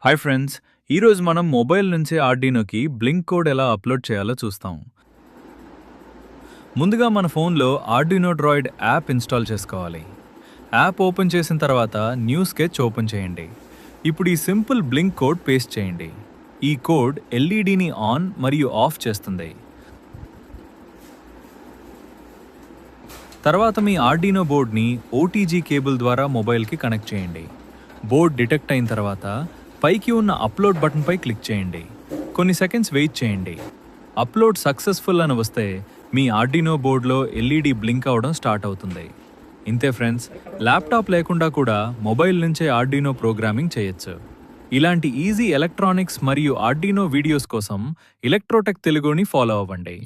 Hi friends, ఈరోజు మనం mobile నుంచి ఆర్డినోకి బ్లింక్ కోడ్ ఎలా అప్లోడ్ చేయాలో చూస్తాం. ముందుగా మన ఫోన్లో ఆర్డినో డ్రాయిడ్ యాప్ ఇన్స్టాల్ చేసుకోవాలి. యాప్ ఓపెన్ చేసిన తర్వాత న్యూ స్కెచ్ ఓపెన్ చేయండి. ఇప్పుడు ఈ సింపుల్ బ్లింక్ కోడ్ పేస్ట్ చేయండి. ఈ కోడ్ ఎల్ఈడిని ఆన్ మరియు ఆఫ్ చేస్తుంది. తర్వాత మీ ఆర్డినో బోర్డ్ని ఓటీజీ కేబుల్ ద్వారా మొబైల్కి కనెక్ట్ చేయండి. బోర్డ్ డిటెక్ట్ అయిన తర్వాత పైకి ఉన్న అప్లోడ్ బటన్పై క్లిక్ చేయండి. కొన్ని సెకండ్స్ వెయిట్ చేయండి. అప్లోడ్ సక్సెస్ఫుల్ అని వస్తే మీ ఆర్డినో బోర్డులో ఎల్ఈడి బ్లింక్ అవడం స్టార్ట్ అవుతుంది. ఇంతే ఫ్రెండ్స్, ల్యాప్టాప్ లేకుండా కూడా మొబైల్ నుంచే ఆర్డినో ప్రోగ్రామింగ్ చేయొచ్చు. ఇలాంటి ఈజీ ఎలక్ట్రానిక్స్ మరియు ఆర్డినో వీడియోస్ కోసం ఎలక్ట్రోటెక్ తెలుగుని ఫాలో అవ్వండి.